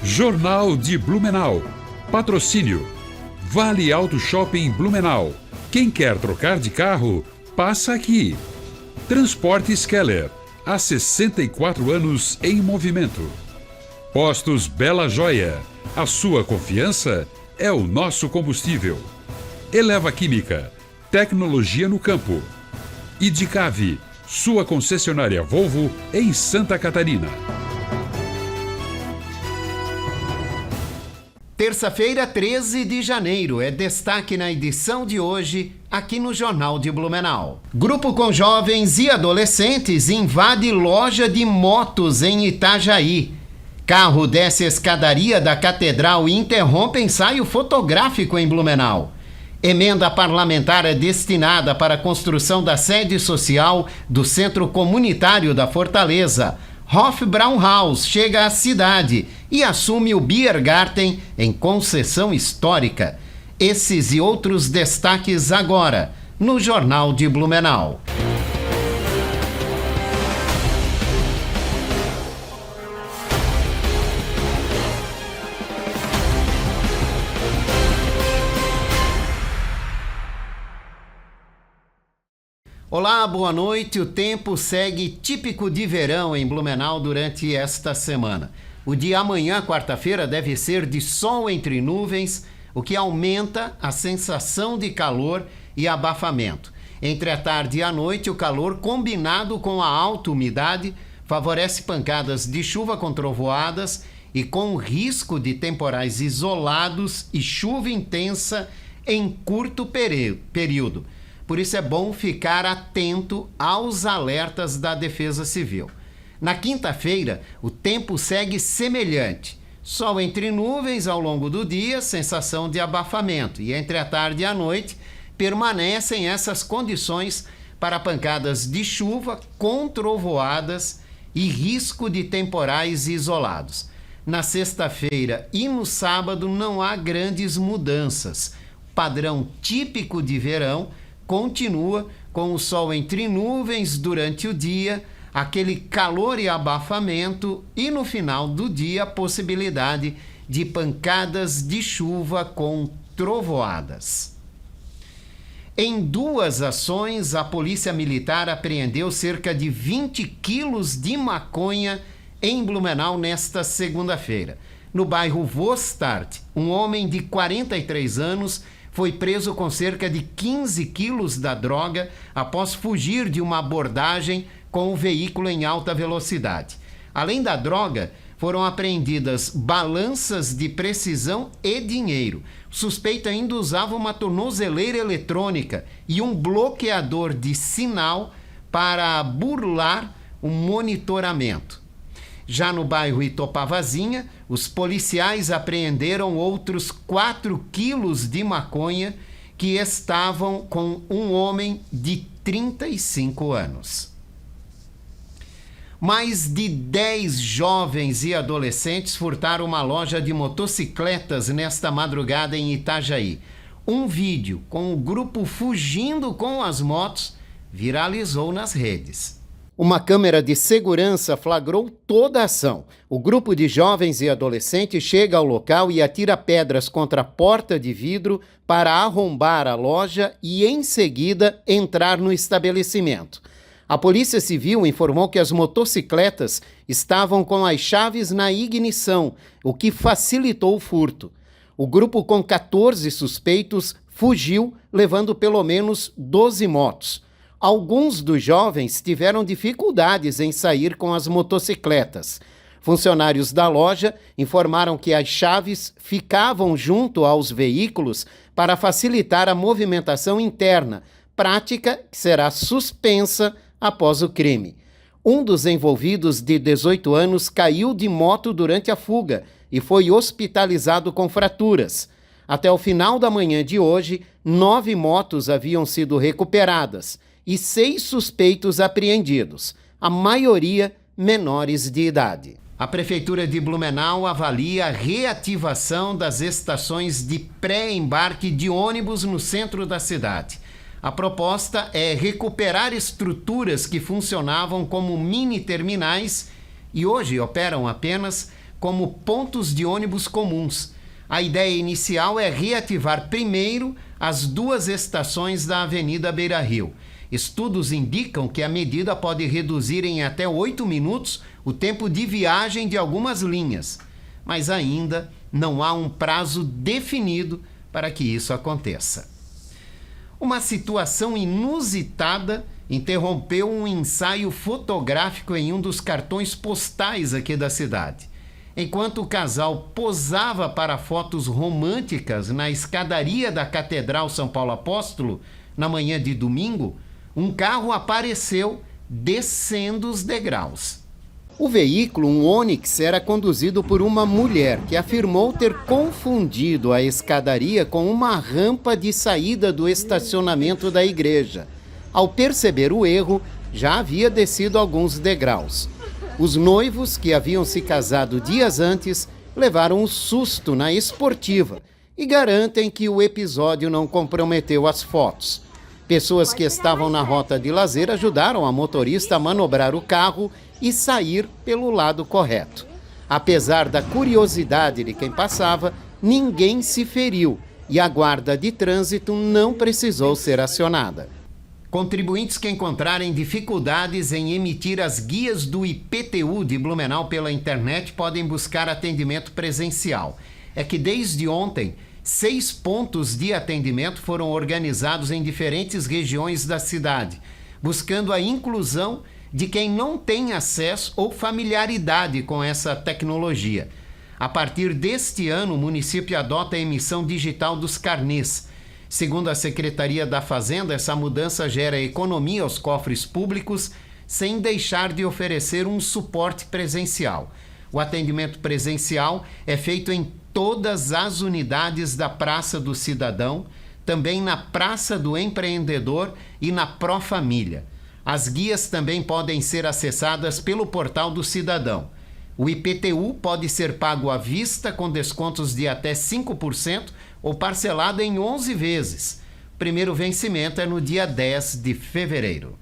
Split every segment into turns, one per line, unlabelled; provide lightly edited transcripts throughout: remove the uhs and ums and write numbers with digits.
Jornal de Blumenau. Patrocínio. Vale Auto Shopping Blumenau. Quem quer trocar de carro, passa aqui. Transportes Keller. Há 64 anos em movimento. Postos Bela Joia. A sua confiança é o nosso combustível. Eleva Química. Tecnologia no campo. Idicave. Sua concessionária Volvo em Santa Catarina.
Terça-feira, 13 de janeiro, é destaque na edição de hoje, aqui no Jornal de Blumenau. Grupo com jovens e adolescentes invade loja de motos em Itajaí. Carro desce escadaria da Catedral e interrompe ensaio fotográfico em Blumenau. Emenda parlamentar é destinada para a construção da sede social do Centro Comunitário da Fortaleza. Hofbrauhaus chega à cidade e assume o Biergarten em concessão histórica. Esses e outros destaques agora, no Jornal de Blumenau. Olá, boa noite. O tempo segue típico de verão em Blumenau durante esta semana. O dia amanhã, quarta-feira, deve ser de sol entre nuvens, o que aumenta a sensação de calor e abafamento. Entre a tarde e a noite, o calor combinado com a alta umidade favorece pancadas de chuva com trovoadas e com risco de temporais isolados e chuva intensa em curto período. Por isso é bom ficar atento aos alertas da Defesa Civil. Na quinta-feira, o tempo segue semelhante. Sol entre nuvens ao longo do dia, sensação de abafamento. E entre a tarde e a noite, permanecem essas condições para pancadas de chuva com trovoadas e risco de temporais isolados. Na sexta-feira e no sábado não há grandes mudanças. Padrão típico de verão continua com o sol entre nuvens durante o dia, aquele calor e abafamento e no final do dia a possibilidade de pancadas de chuva com trovoadas. Em duas ações, a Polícia Militar apreendeu cerca de 20 quilos de maconha em Blumenau nesta segunda-feira. No bairro Vostart, um homem de 43 anos foi preso com cerca de 15 quilos da droga após fugir de uma abordagem com o veículo em alta velocidade. Além da droga, foram apreendidas balanças de precisão e dinheiro. O suspeito ainda usava uma tornozeleira eletrônica e um bloqueador de sinal para burlar o monitoramento. Já no bairro Itopavazinha, os policiais apreenderam outros 4 quilos de maconha que estavam com um homem de 35 anos. Mais de 10 jovens e adolescentes furtaram uma loja de motocicletas nesta madrugada em Itajaí. Um vídeo com o grupo fugindo com as motos viralizou nas redes. Uma câmera de segurança flagrou toda a ação. O grupo de jovens e adolescentes chega ao local e atira pedras contra a porta de vidro para arrombar a loja e, em seguida, entrar no estabelecimento. A Polícia Civil informou que as motocicletas estavam com as chaves na ignição, o que facilitou o furto. O grupo com 14 suspeitos fugiu, levando pelo menos 12 motos. Alguns dos jovens tiveram dificuldades em sair com as motocicletas. Funcionários da loja informaram que as chaves ficavam junto aos veículos para facilitar a movimentação interna, prática que será suspensa após o crime. Um dos envolvidos, de 18 anos, caiu de moto durante a fuga e foi hospitalizado com fraturas. Até o final da manhã de hoje, 9 motos haviam sido recuperadas e 6 suspeitos apreendidos, a maioria menores de idade. A Prefeitura de Blumenau avalia a reativação das estações de pré-embarque de ônibus no centro da cidade. A proposta é recuperar estruturas que funcionavam como mini terminais e hoje operam apenas como pontos de ônibus comuns. A ideia inicial é reativar primeiro as 2 estações da Avenida Beira-Rio. Estudos indicam que a medida pode reduzir em até 8 minutos o tempo de viagem de algumas linhas, mas ainda não há um prazo definido para que isso aconteça. Uma situação inusitada interrompeu um ensaio fotográfico em um dos cartões postais aqui da cidade. Enquanto o casal posava para fotos românticas na escadaria da Catedral São Paulo Apóstolo, na manhã de domingo, um carro apareceu descendo os degraus. O veículo, um Onix, era conduzido por uma mulher que afirmou ter confundido a escadaria com uma rampa de saída do estacionamento da igreja. Ao perceber o erro, já havia descido alguns degraus. Os noivos, que haviam se casado dias antes, levaram um susto na esportiva e garantem que o episódio não comprometeu as fotos. Pessoas que estavam na rota de lazer ajudaram a motorista a manobrar o carro e sair pelo lado correto. Apesar da curiosidade de quem passava, ninguém se feriu e a guarda de trânsito não precisou ser acionada. Contribuintes que encontrarem dificuldades em emitir as guias do IPTU de Blumenau pela internet podem buscar atendimento presencial. É que desde ontem, 6 pontos de atendimento foram organizados em diferentes regiões da cidade, buscando a inclusão de quem não tem acesso ou familiaridade com essa tecnologia. A partir deste ano, o município adota a emissão digital dos carnês. Segundo a Secretaria da Fazenda, essa mudança gera economia aos cofres públicos sem deixar de oferecer um suporte presencial. O atendimento presencial é feito em todas as unidades da Praça do Cidadão, também na Praça do Empreendedor e na Pró-Família. As guias também podem ser acessadas pelo Portal do Cidadão. O IPTU pode ser pago à vista com descontos de até 5% ou parcelado em 11 vezes. O primeiro vencimento é no dia 10 de fevereiro.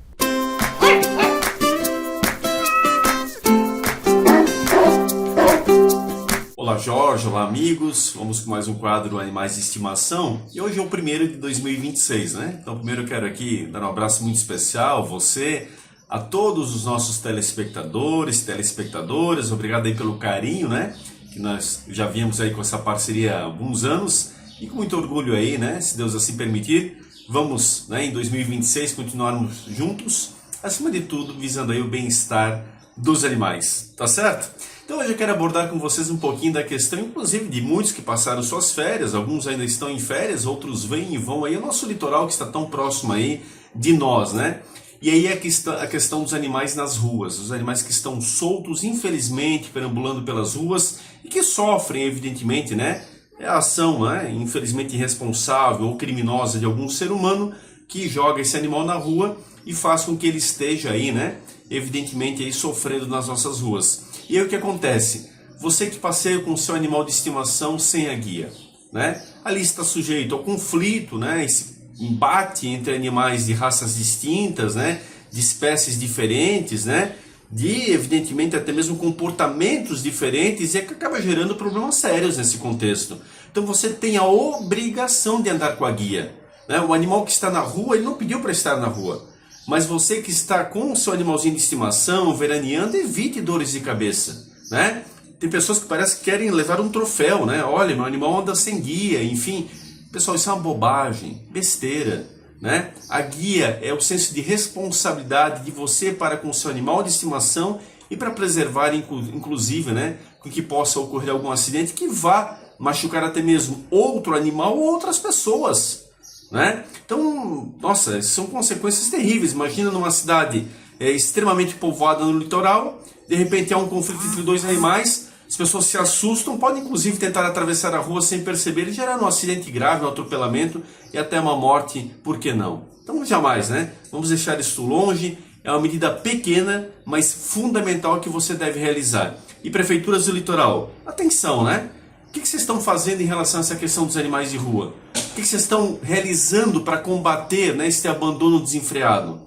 Olá Jorge, olá amigos, vamos com mais um quadro Animais de Estimação e hoje é o primeiro de 2026, né? Então primeiro eu quero aqui dar um abraço muito especial a você, a todos os nossos telespectadores, telespectadoras, obrigado aí pelo carinho, né? Que nós já viemos aí com essa parceria há alguns anos e com muito orgulho aí, né? Se Deus assim permitir, vamos, né, em 2026 continuarmos juntos, acima de tudo visando aí o bem-estar dos animais, tá certo? Então hoje eu quero abordar com vocês um pouquinho da questão, inclusive de muitos que passaram suas férias, alguns ainda estão em férias, outros vêm e vão aí, o nosso litoral que está tão próximo aí de nós, né? E aí a questão dos animais nas ruas, os animais que estão soltos, infelizmente, perambulando pelas ruas e que sofrem, evidentemente, né? É a ação, né, infelizmente irresponsável ou criminosa de algum ser humano que joga esse animal na rua e faz com que ele esteja aí, né? Evidentemente aí sofrendo nas nossas ruas. E aí o que acontece? Você que passeia com o seu animal de estimação sem a guia, né? Ali está sujeito ao conflito, né? Esse embate entre animais de raças distintas, né? De espécies diferentes, né? De, evidentemente, até mesmo comportamentos diferentes e que acaba gerando problemas sérios nesse contexto. Então você tem a obrigação de andar com a guia, né? O animal que está na rua, ele não pediu para estar na rua. Mas você que está com o seu animalzinho de estimação, veraneando, evite dores de cabeça, né? Tem pessoas que parece que querem levar um troféu, né? Olha, meu animal anda sem guia, enfim. Pessoal, isso é uma bobagem, besteira, né? A guia é o senso de responsabilidade de você para com o seu animal de estimação e para preservar, inclusive, né, com que possa ocorrer algum acidente que vá machucar até mesmo outro animal ou outras pessoas, né? Então, nossa, são consequências terríveis. Imagina numa cidade extremamente povoada no litoral, de repente há um conflito entre 2 animais, as pessoas se assustam, podem inclusive tentar atravessar a rua sem perceber e gerar um acidente grave, um atropelamento e até uma morte, por que não? Então jamais, né? Vamos deixar isso longe, é uma medida pequena, mas fundamental que você deve realizar. E prefeituras do litoral, atenção, né? O que vocês estão fazendo em relação a essa questão dos animais de rua? O que vocês estão realizando para combater, né, esse abandono desenfreado?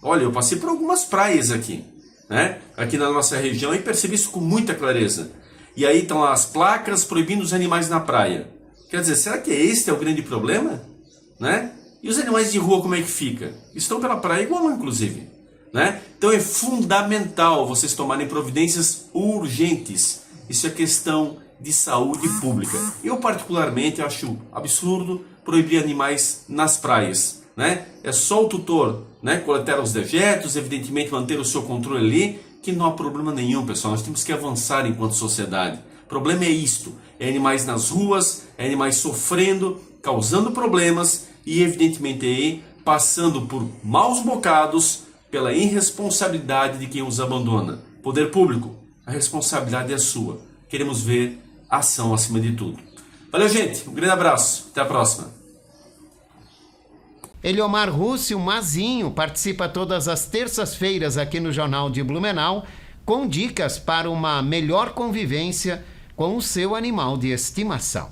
Olha, eu passei por algumas praias aqui, né, aqui na nossa região e percebi isso com muita clareza. e aí estão as placas proibindo os animais na praia. Quer dizer, será que este é o grande problema? Né? E os animais de rua como é que fica? Estão pela praia igual, inclusive. Né? Então é fundamental vocês tomarem providências urgentes. Isso é questão de saúde pública. Eu particularmente acho absurdo proibir animais nas praias. Né? É só o tutor, né, coletar os dejetos, evidentemente manter o seu controle ali, que não há problema nenhum, pessoal. Nós temos que avançar enquanto sociedade. O problema é isto, é animais nas ruas, é animais sofrendo, causando problemas e evidentemente aí passando por maus bocados pela irresponsabilidade de quem os abandona. Poder público, a responsabilidade é sua. Queremos ver ação acima de tudo. Valeu, gente. Um grande abraço. Até a próxima.
Eliomar Russo, o Mazinho, participa todas as terças-feiras aqui no Jornal de Blumenau com dicas para uma melhor convivência com o seu animal de estimação.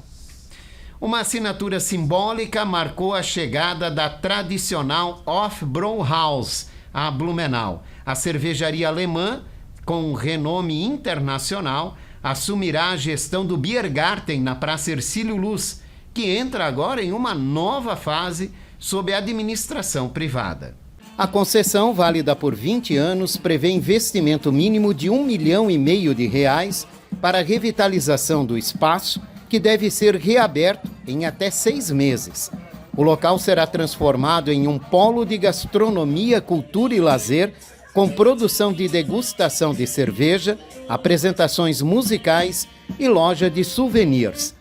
Uma assinatura simbólica marcou a chegada da tradicional Hofbrauhaus a Blumenau. A cervejaria alemã, com renome internacional, assumirá a gestão do Biergarten na Praça Hercílio Luz, que entra agora em uma nova fase sob a administração privada. A concessão, válida por 20 anos, prevê investimento mínimo de R$1,5 milhão para a revitalização do espaço, que deve ser reaberto em até 6 meses. O local será transformado em um polo de gastronomia, cultura e lazer, com produção de degustação de cerveja, apresentações musicais e loja de souvenirs.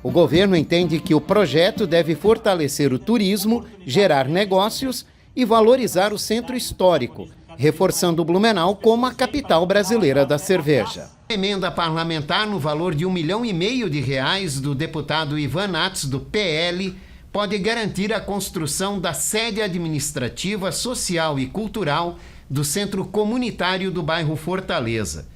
O governo entende que o projeto deve fortalecer o turismo, gerar negócios e valorizar o centro histórico, reforçando Blumenau como a capital brasileira da cerveja. Emenda parlamentar no valor de R$1,5 milhão do deputado Ivan Nats, do PL, pode garantir a construção da sede administrativa, social e cultural do Centro Comunitário do bairro Fortaleza.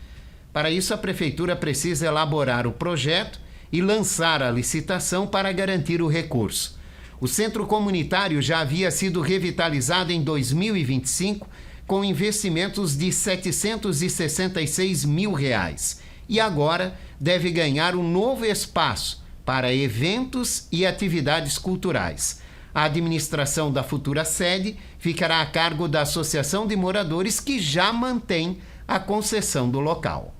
Para isso, a Prefeitura precisa elaborar o projeto e lançar a licitação para garantir o recurso. O Centro Comunitário já havia sido revitalizado em 2025 com investimentos de R$ 766 mil e agora deve ganhar um novo espaço para eventos e atividades culturais. A administração da futura sede ficará a cargo da Associação de Moradores, que já mantém a concessão do local.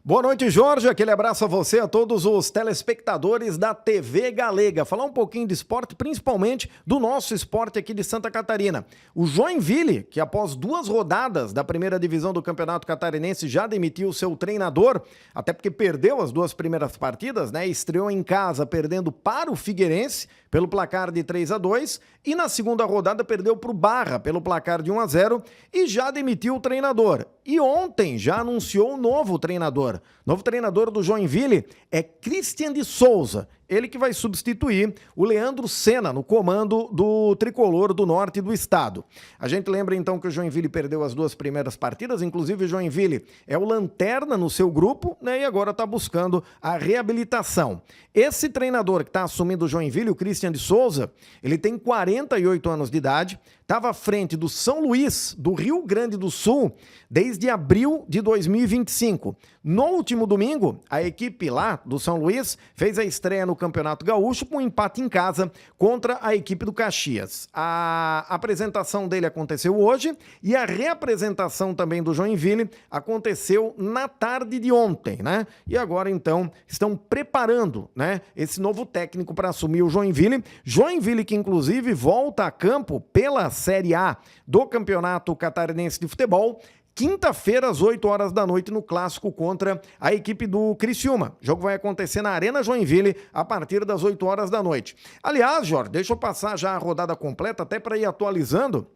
Boa noite, Jorge. Aquele abraço a você, a todos os telespectadores da TV Galega. Falar um pouquinho de esporte, principalmente do nosso esporte aqui de Santa Catarina. O Joinville, que após 2 rodadas da primeira divisão do Campeonato Catarinense já demitiu seu treinador, até porque perdeu as 2 primeiras partidas, né? Estreou em casa perdendo para o Figueirense pelo placar de 3-2 e na segunda rodada perdeu para o Barra pelo placar de 1-0 e já demitiu o treinador. E ontem já anunciou o novo treinador. Novo treinador do Joinville é Christian de Souza. Ele que vai substituir o Leandro Senna no comando do tricolor do norte do estado. A gente lembra então que o Joinville perdeu as 2 primeiras partidas, inclusive o Joinville é o lanterna no seu grupo, né, e agora está buscando a reabilitação. Esse treinador que está assumindo o Joinville, o Christian de Souza, ele tem 48 anos de idade, estava à frente do São Luís, do Rio Grande do Sul, desde abril de 2025. No último domingo, a equipe lá do São Luís fez a estreia no Campeonato Gaúcho com um empate em casa contra a equipe do Caxias. A apresentação dele aconteceu hoje e a reapresentação também do Joinville aconteceu na tarde de ontem, né? E agora, então, estão preparando, né, esse novo técnico para assumir o Joinville. Joinville que, inclusive, volta a campo pela Série A do Campeonato Catarinense de Futebol, quinta-feira, às 8 horas da noite, no clássico contra a equipe do Criciúma. O jogo vai acontecer na Arena Joinville a partir das 8 horas da noite. Aliás, Jorge, deixa eu passar já a rodada completa, até para ir atualizando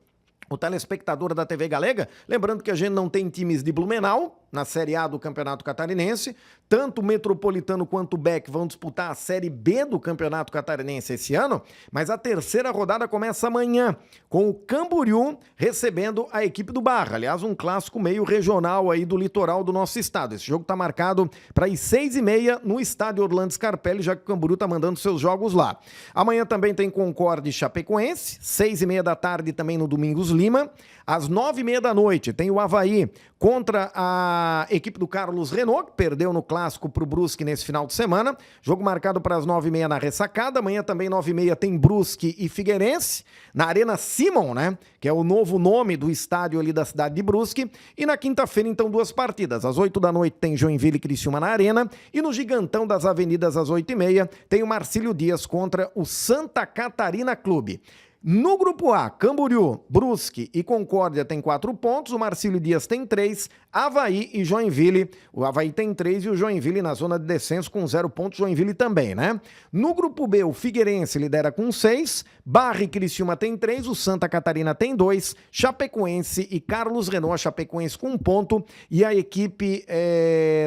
o telespectador da TV Galega, lembrando que a gente não tem times de Blumenau, na Série A do Campeonato Catarinense. Tanto o Metropolitano quanto o BEC vão disputar a Série B do Campeonato Catarinense esse ano, mas a terceira rodada começa amanhã, com o Camboriú recebendo a equipe do Barra. Aliás, um clássico meio regional aí do litoral do nosso estado. Esse jogo está marcado para as 6h30 no estádio Orlando Scarpelli, já que o Camboriú está mandando seus jogos lá. Amanhã também tem Concorde e Chapecoense, 6h30 da tarde também no Domingos Lima. Às 9h30 da noite tem o Avaí contra a equipe do Carlos Renault, que perdeu no clássico para o Brusque nesse final de semana. Jogo marcado para as 9h30 na Ressacada. Amanhã também 9h30 tem Brusque e Figueirense, na Arena Simon, né? Que é o novo nome do estádio ali da cidade de Brusque. E na quinta-feira, então, 2 partidas. Às 8 da noite tem Joinville e Criciúma na Arena. E no Gigantão das Avenidas, às 8h30, tem o Marcílio Dias contra o Santa Catarina Clube. No grupo A, Camboriú, Brusque e Concórdia tem 4 pontos, o Marcílio Dias tem 3, Avaí e Joinville, o Avaí tem 3 e o Joinville na zona de descenso com 0 pontos, Joinville também, né? No grupo B, o Figueirense lidera com 6, Barra e Criciúma tem 3, o Santa Catarina tem 2, Chapecoense e Carlos Renault, a Chapecoense com 1 ponto e a equipe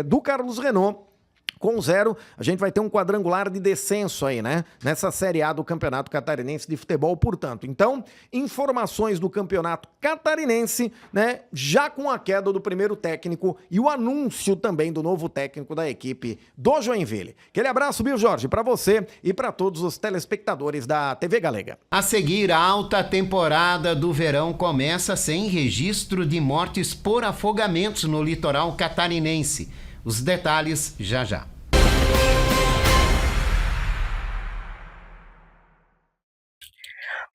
do Carlos Renault com 0, a gente vai ter um quadrangular de descenso aí, né? Nessa Série A do Campeonato Catarinense de Futebol, portanto. Então, informações do Campeonato Catarinense, né? Já com a queda do primeiro técnico e o anúncio também do novo técnico da equipe do Joinville. Aquele abraço, viu, Jorge, para você e para todos os telespectadores da TV Galega.
A seguir, a alta temporada do verão começa sem registro de mortes por afogamentos no litoral catarinense. Os detalhes já já.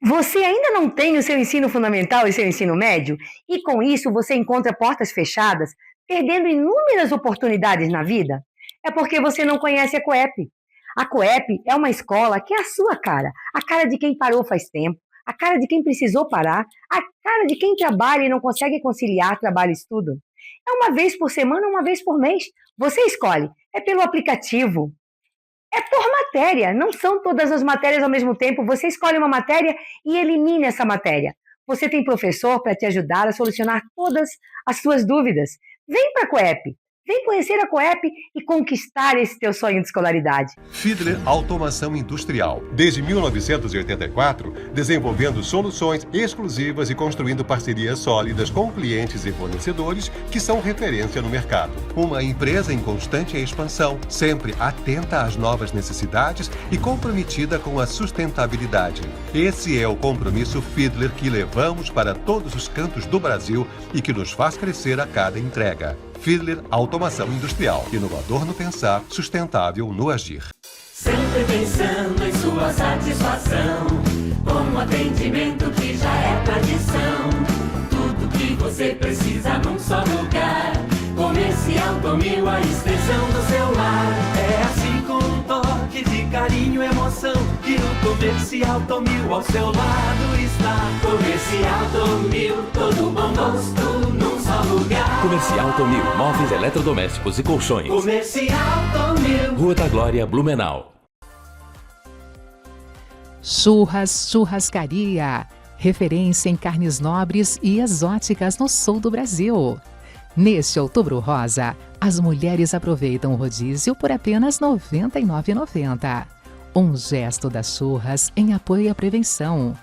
Você ainda não tem o seu ensino fundamental e seu ensino médio? E com isso você encontra portas fechadas, perdendo inúmeras oportunidades na vida? É porque você não conhece a Coep. A Coep é uma escola que é a sua cara. A cara de quem parou faz tempo, a cara de quem precisou parar, a cara de quem trabalha e não consegue conciliar trabalho e estudo. É uma vez por semana, uma vez por mês. Você escolhe. É pelo aplicativo. É por matéria. Não são todas as matérias ao mesmo tempo. Você escolhe uma matéria e elimina essa matéria. Você tem professor para te ajudar a solucionar todas as suas dúvidas. Vem para a Coep. Vem conhecer a Coep e conquistar esse teu sonho de escolaridade.
Fiedler Automação Industrial. Desde 1984, desenvolvendo soluções exclusivas e construindo parcerias sólidas com clientes e fornecedores que são referência no mercado. Uma empresa em constante expansão, sempre atenta às novas necessidades e comprometida com a sustentabilidade. Esse é o compromisso Fiedler que levamos para todos os cantos do Brasil e que nos faz crescer a cada entrega. Fiedler Automação Industrial. Inovador no pensar, sustentável no agir.
Sempre pensando em sua satisfação, com um atendimento que já é tradição. Tudo que você precisa num só lugar. Comercial Tomil, a extensão do seu lar. É assim com um toque de carinho e emoção que o Comercial Tomil ao seu lado está. Comercial Tomil, todo bom gosto num só lugar.
Comercial Tomil, móveis eletrodomésticos e colchões.
Comercial Tomil.
Rua da Glória, Blumenau.
Churrascaria, referência em carnes nobres e exóticas no sul do Brasil. Neste Outubro Rosa, as mulheres aproveitam o rodízio por apenas R$ 99,90. Um gesto das Churras em apoio à prevenção.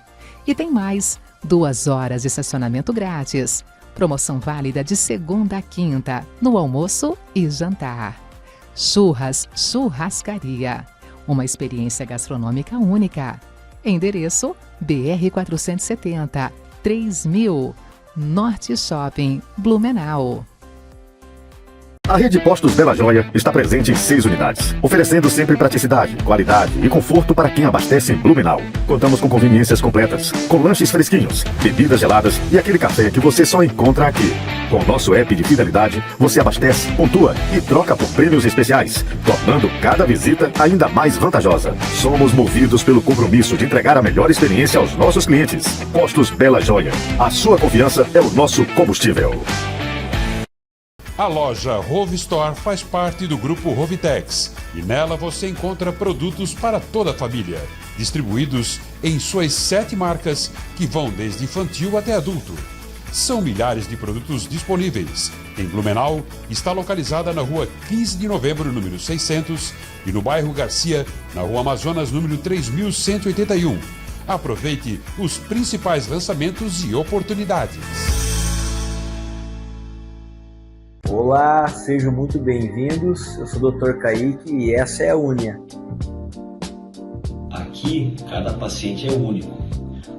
E tem mais, 2 horas de estacionamento grátis. Promoção válida de segunda a quinta, no almoço e jantar. Churrascaria. Uma experiência gastronômica única. Endereço BR 470, 3000, Norte Shopping, Blumenau.
A Rede Postos Bela Joia está presente em 6 unidades, oferecendo sempre praticidade, qualidade e conforto para quem abastece em Blumenau. Contamos com conveniências completas, com lanches fresquinhos, bebidas geladas e aquele café que você só encontra aqui. Com o nosso app de fidelidade, você abastece, pontua e troca por prêmios especiais, tornando cada visita ainda mais vantajosa. Somos movidos pelo compromisso de entregar a melhor experiência aos nossos clientes. Postos Bela Joia. A sua confiança é o nosso combustível.
A loja Rove Store faz parte do grupo Rovitex e nela você encontra produtos para toda a família, distribuídos em suas 7 marcas que vão desde infantil até adulto. São milhares de produtos disponíveis, em Blumenau, está localizada na rua 15 de novembro, número 600, e no bairro Garcia, na rua Amazonas, número 3181. Aproveite os principais lançamentos e oportunidades.
Olá, sejam muito bem-vindos. Eu sou o Dr. Kaique e essa é a Unia.
Aqui, cada paciente é único.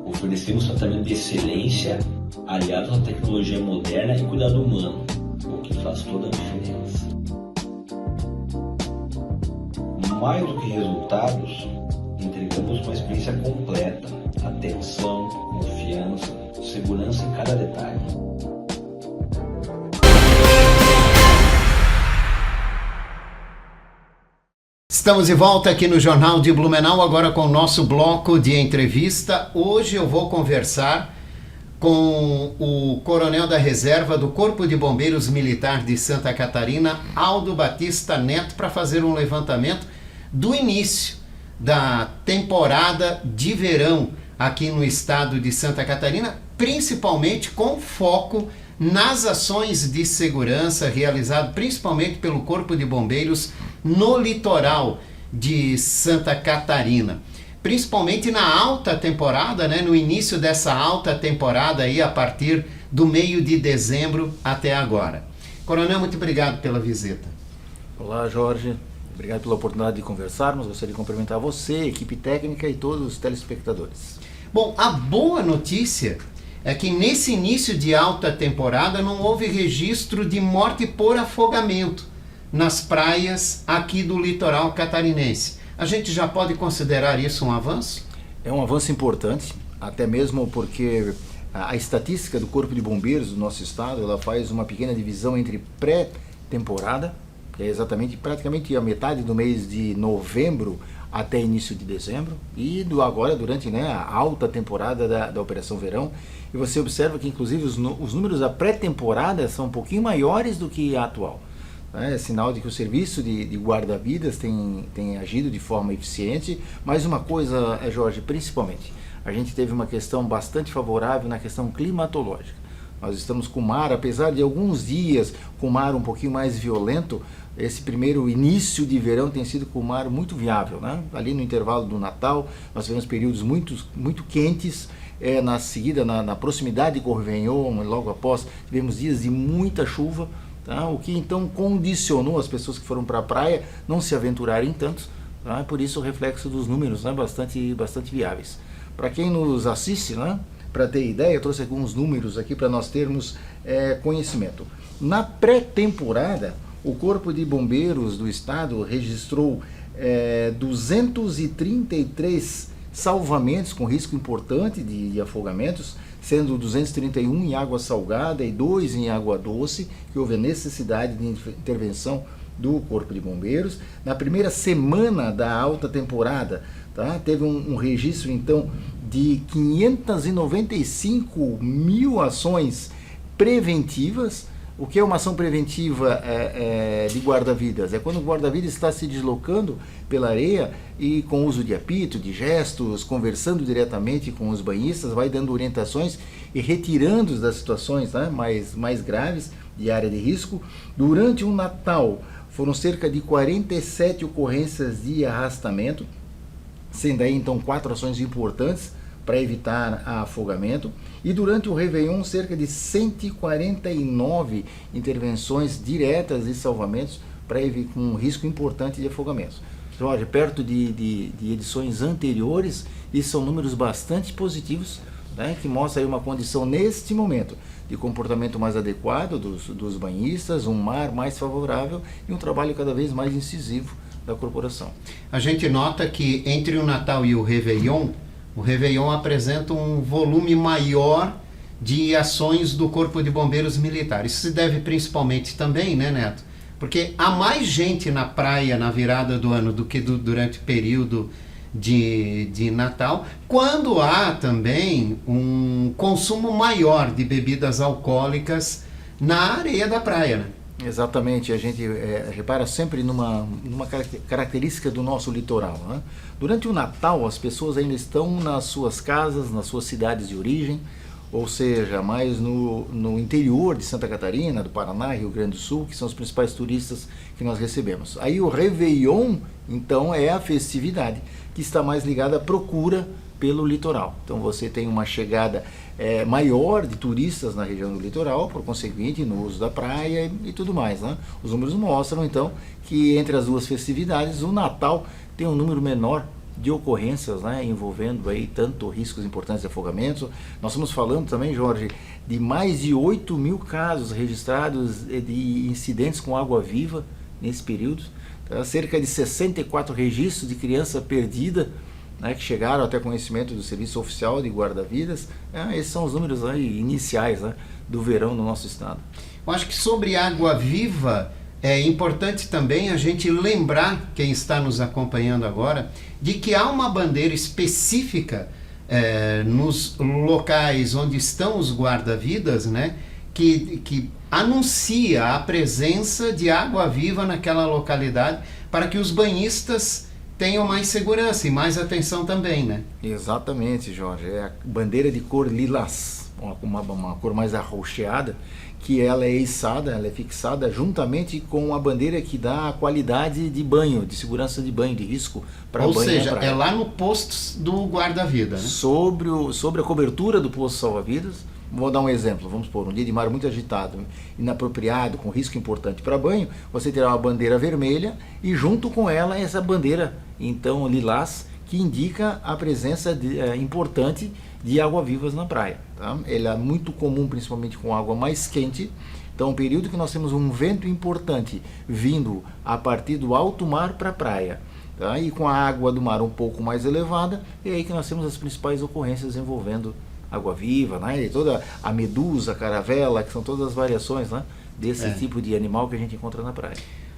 Oferecemos tratamento de excelência, aliado à tecnologia moderna e cuidado humano, o que faz toda a diferença. Mais do que resultados, entregamos uma experiência completa, atenção, confiança, segurança em cada detalhe.
Estamos de volta aqui no Jornal de Blumenau, agora com o nosso bloco de entrevista. Hoje eu vou conversar com o coronel da reserva do Corpo de Bombeiros Militar de Santa Catarina, Aldo Batista Neto, para fazer um levantamento do início da temporada de verão aqui no estado de Santa Catarina, principalmente com foco nas ações de segurança realizadas principalmente pelo Corpo de Bombeiros no litoral de Santa Catarina. Principalmente na alta temporada, né? No início dessa alta temporada aí, a partir do meio de dezembro até agora. Coronel, muito obrigado pela visita.
Olá, Jorge. Obrigado pela oportunidade de conversarmos. Gostaria de cumprimentar você, equipe técnica e todos os telespectadores.
Bom, a boa notícia é que nesse início de alta temporada não houve registro de morte por afogamento nas praias aqui do litoral catarinense. A gente já pode considerar isso um avanço?
É um avanço importante, até mesmo porque a estatística do Corpo de Bombeiros do nosso estado, ela faz uma pequena divisão entre pré-temporada, que é exatamente praticamente a metade do mês de novembro até início de dezembro, e agora durante, né, a alta temporada da Operação Verão. E você observa que inclusive os números da pré-temporada são um pouquinho maiores do que a atual. É sinal de que o serviço de guarda-vidas tem agido de forma eficiente. Mas uma coisa, Jorge, principalmente, a gente teve uma questão bastante favorável na questão climatológica. Nós estamos com o mar, apesar de alguns dias com o mar um pouquinho mais violento, esse primeiro início de verão tem sido com o mar muito viável, né? Ali no intervalo do Natal, nós tivemos períodos muito quentes, na seguida, na proximidade com o Réveillon, logo após, tivemos dias de muita chuva, tá? O que então condicionou as pessoas que foram para a praia não se aventurarem tanto, tá? Por isso o reflexo dos números, né, bastante viáveis. Para quem nos assiste, né, para ter ideia, eu trouxe alguns números aqui para nós termos conhecimento. Na pré-temporada, o Corpo de Bombeiros do Estado registrou 233 salvamentos com risco importante de afogamentos, sendo 231 em água salgada e 2 em água doce, que houve a necessidade de intervenção do Corpo de Bombeiros. Na primeira semana da alta temporada, tá, teve um registro então de 595 mil ações preventivas. O que é uma ação preventiva de guarda-vidas? É quando o guarda-vidas está se deslocando pela areia e com uso de apito, de gestos, conversando diretamente com os banhistas, vai dando orientações e retirando-os das situações, né, mais graves de área de risco. Durante o Natal, foram cerca de 47 ocorrências de arrastamento, sendo aí então 4 ações importantes para evitar afogamento. E durante o Réveillon, cerca de 149 intervenções diretas e salvamentos para evitar um risco importante de afogamentos. Jorge, perto de edições anteriores, e são números bastante positivos, né, que mostra aí uma condição neste momento de comportamento mais adequado dos banhistas, um mar mais favorável e um trabalho cada vez mais incisivo da corporação.
A gente nota que entre o Natal e o Réveillon apresenta um volume maior de ações do Corpo de Bombeiros Militar. Isso se deve principalmente também, né, Neto? Porque há mais gente na praia na virada do ano do que durante o período de Natal, quando há também um consumo maior de bebidas alcoólicas na areia da praia, né?
Exatamente, a gente repara sempre numa característica do nosso litoral, né? Durante o Natal, as pessoas ainda estão nas suas casas, nas suas cidades de origem, ou seja, mais no interior de Santa Catarina, do Paraná, Rio Grande do Sul, que são os principais turistas que nós recebemos. Aí o Réveillon, então, é a festividade que está mais ligada à procura pelo litoral. Então você tem uma chegada maior de turistas na região do litoral, por conseguinte, no uso da praia e tudo mais, né? Os números mostram, então, que entre as duas festividades, o Natal tem um número menor de ocorrências, né, envolvendo aí tanto riscos importantes de afogamento. Nós estamos falando também, Jorge, de mais de 8 mil casos registrados de incidentes com água-viva nesse período, tá? Cerca de 64 registros de criança perdida, né, que chegaram até conhecimento do Serviço Oficial de Guarda-Vidas. Esses são os números aí iniciais, né, do verão no nosso estado.
Eu acho que sobre água-viva é importante também a gente lembrar, quem está nos acompanhando agora, de que há uma bandeira específica nos locais onde estão os guarda-vidas, né, que anuncia a presença de água-viva naquela localidade para que os banhistas tenham mais segurança e mais atenção também, né?
Exatamente, Jorge. É a bandeira de cor lilás, uma cor mais arroxeada, que ela é içada, ela é fixada juntamente com a bandeira que dá a qualidade de banho, de segurança de banho, de risco para banho.
Ou seja, é lá no posto do guarda-vida, né?
Sobre a cobertura do posto salva-vidas. Vou dar um exemplo, vamos supor, um dia de mar muito agitado, inapropriado, com risco importante para banho, você terá uma bandeira vermelha e junto com ela essa bandeira, então, lilás, que indica a presença importante de água-vivas na praia. Tá? Ela é muito comum, principalmente com água mais quente, então um período que nós temos um vento importante vindo a partir do alto mar para a praia. Tá? E com a água do mar um pouco mais elevada, é aí que nós temos as principais ocorrências envolvendo água-viva, né? E toda a medusa, a caravela, que são todas as variações, né, desse tipo de animal que a gente encontra na praia.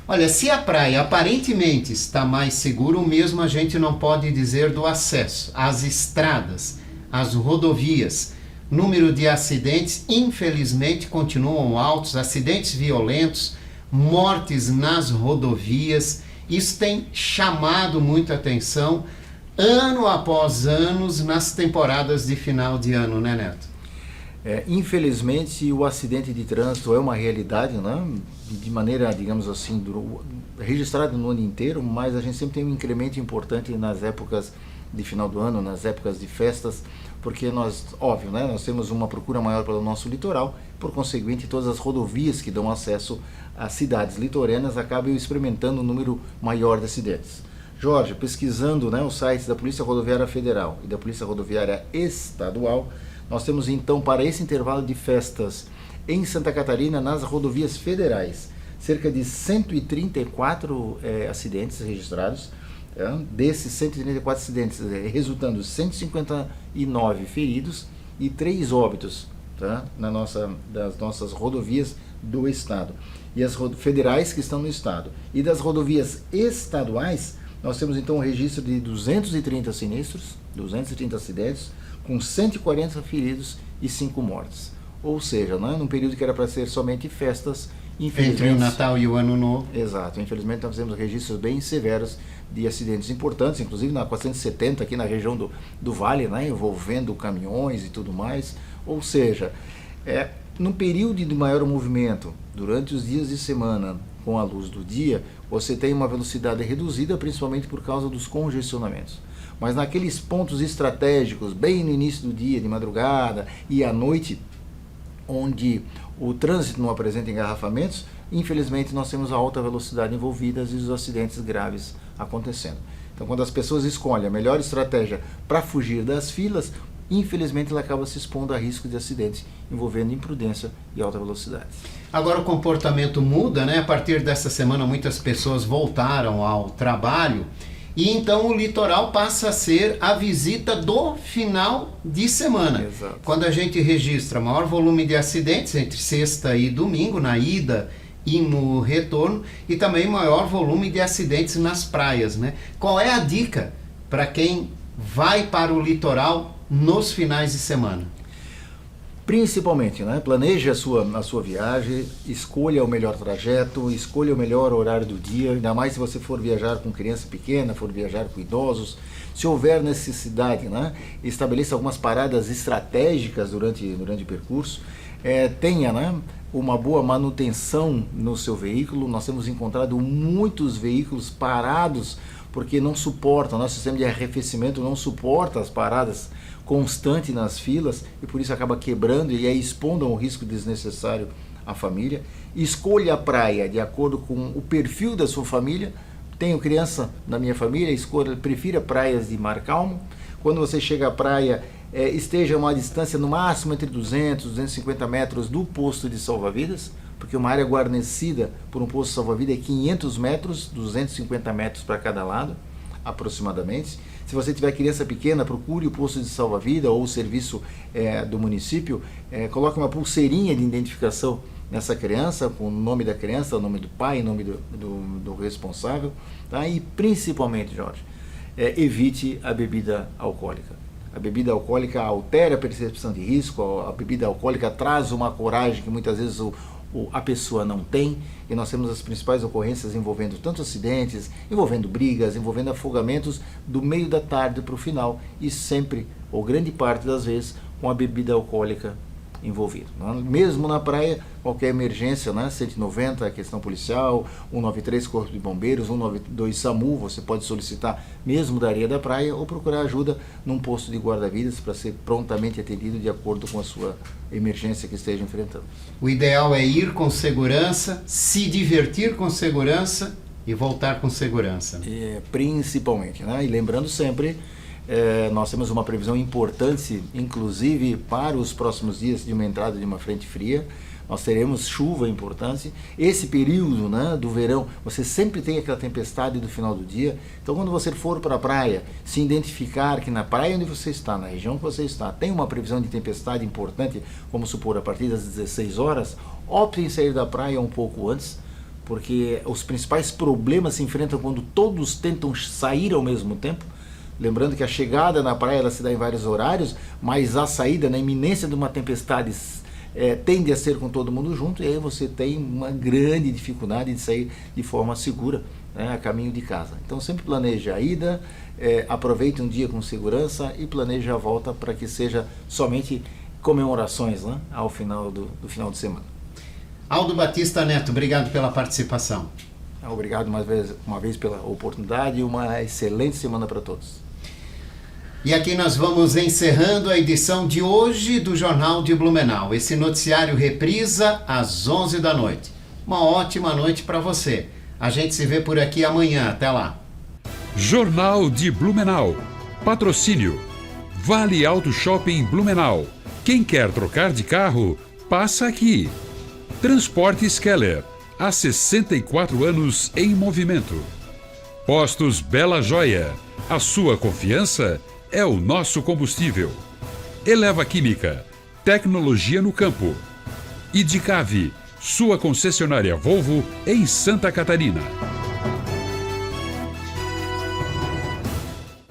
Olha, se a praia aparentemente está mais segura, o mesmo a gente não pode dizer do acesso às estradas, às rodovias. Número de acidentes, infelizmente, continuam altos, acidentes violentos, mortes nas rodovias. Isso tem chamado muita atenção ano após ano nas temporadas de final de ano, né, Neto?
Infelizmente, o acidente de trânsito é uma realidade, né? De maneira, digamos assim, registrada no ano inteiro, mas a gente sempre tem um incremento importante nas épocas de final do ano, nas épocas de festas, porque nós temos uma procura maior pelo nosso litoral, por conseguinte, todas as rodovias que dão acesso às cidades litorâneas acabam experimentando um número maior de acidentes. Jorge, pesquisando, né, os sites da Polícia Rodoviária Federal e da Polícia Rodoviária Estadual, nós temos então, para esse intervalo de festas em Santa Catarina, nas rodovias federais, cerca de 134 acidentes registrados. Desses 134 acidentes, resultando 159 feridos e 3 óbitos, tá, das nossas rodovias do estado. E as federais que estão no estado. E das rodovias estaduais, nós temos então um registro de 230 sinistros, 230 acidentes, com 140 feridos e 5 mortes. Ou seja, né, num período que era para ser somente festas, infelizmente...
Entre o Natal e o Ano Novo.
Exato. Infelizmente nós temos registros bem severos de acidentes importantes, inclusive na 470 aqui na região do Vale, né, envolvendo caminhões e tudo mais. Ou seja, num período de maior movimento, durante os dias de semana, com a luz do dia, você tem uma velocidade reduzida, principalmente por causa dos congestionamentos. Mas naqueles pontos estratégicos, bem no início do dia, de madrugada e à noite, onde o trânsito não apresenta engarrafamentos, infelizmente nós temos a alta velocidade envolvida e os acidentes graves acontecendo. Então, quando as pessoas escolhem a melhor estratégia para fugir das filas, infelizmente ela acaba se expondo a risco de acidentes envolvendo imprudência e alta velocidade.
Agora o comportamento muda, né? A partir dessa semana muitas pessoas voltaram ao trabalho e então o litoral passa a ser a visita do final de semana.
Exato.
Quando a gente registra maior volume de acidentes entre sexta e domingo, na ida e no retorno, e também maior volume de acidentes nas praias, né? Qual é a dica para quem vai para o litoral nos finais de semana?
Principalmente, né? Planeje a sua viagem, escolha o melhor trajeto, escolha o melhor horário do dia, ainda mais se você for viajar com criança pequena, for viajar com idosos. Se houver necessidade, né, estabeleça algumas paradas estratégicas durante o percurso, tenha, né, uma boa manutenção no seu veículo. Nós temos encontrado muitos veículos parados porque não suportam, nosso sistema de arrefecimento não suporta as paradas constantes nas filas e por isso acaba quebrando e aí expondo a um risco desnecessário à família. Escolha a praia de acordo com o perfil da sua família. Tenho criança na minha família, prefira praias de mar calmo. Quando você chega à praia, esteja a uma distância no máximo entre 200 e 250 metros do posto de salva-vidas, porque uma área guarnecida por um posto de salva-vidas é 500 metros, 250 metros para cada lado, aproximadamente. Se você tiver criança pequena, procure o posto de salva-vida ou o serviço do município, coloque uma pulseirinha de identificação nessa criança, com o nome da criança, o nome do pai, o nome do responsável, tá? E principalmente, Jorge, evite a bebida alcoólica. A bebida alcoólica altera a percepção de risco, a bebida alcoólica traz uma coragem que muitas vezes a pessoa não tem, e nós temos as principais ocorrências envolvendo tanto acidentes, envolvendo brigas, envolvendo afogamentos do meio da tarde para o final, e sempre, ou grande parte das vezes, com a bebida alcoólica envolvida. Mesmo na praia, qualquer emergência, né? 190, questão policial, 193, Corpo de Bombeiros, 192, SAMU, você pode solicitar mesmo da areia da praia ou procurar ajuda num posto de guarda-vidas para ser prontamente atendido de acordo com a sua emergência que esteja enfrentando.
O ideal é ir com segurança, se divertir com segurança e voltar com segurança.
Principalmente, né? E lembrando sempre, nós temos uma previsão importante, inclusive para os próximos dias de uma entrada de uma frente fria. Nós teremos chuva importante. Esse período, né, do verão, você sempre tem aquela tempestade do final do dia. Então, quando você for para a praia, se identificar que na praia onde você está, na região que você está, tem uma previsão de tempestade importante, vamos supor, a partir das 16 horas, opte em sair da praia um pouco antes, porque os principais problemas se enfrentam quando todos tentam sair ao mesmo tempo. Lembrando que a chegada na praia ela se dá em vários horários, mas a saída, na iminência de uma tempestade, tende a ser com todo mundo junto, e aí você tem uma grande dificuldade de sair de forma segura, né, a caminho de casa. Então sempre planeje a ida, aproveite um dia com segurança e planeje a volta para que seja somente comemorações, né, ao final do final de semana.
Aldo Batista Neto, obrigado pela participação.
Obrigado uma vez pela oportunidade e uma excelente semana para todos.
E aqui nós vamos encerrando a edição de hoje do Jornal de Blumenau. Esse noticiário reprisa às 11 da noite. Uma ótima noite para você. A gente se vê por aqui amanhã. Até lá.
Jornal de Blumenau. Patrocínio. Vale Auto Shopping Blumenau. Quem quer trocar de carro, passa aqui. Transportes Keller. Há 64 anos em movimento. Postos Bela Joia. A sua confiança é o nosso combustível. Eleva Química. Tecnologia no campo. Idicave. Sua concessionária Volvo em Santa Catarina.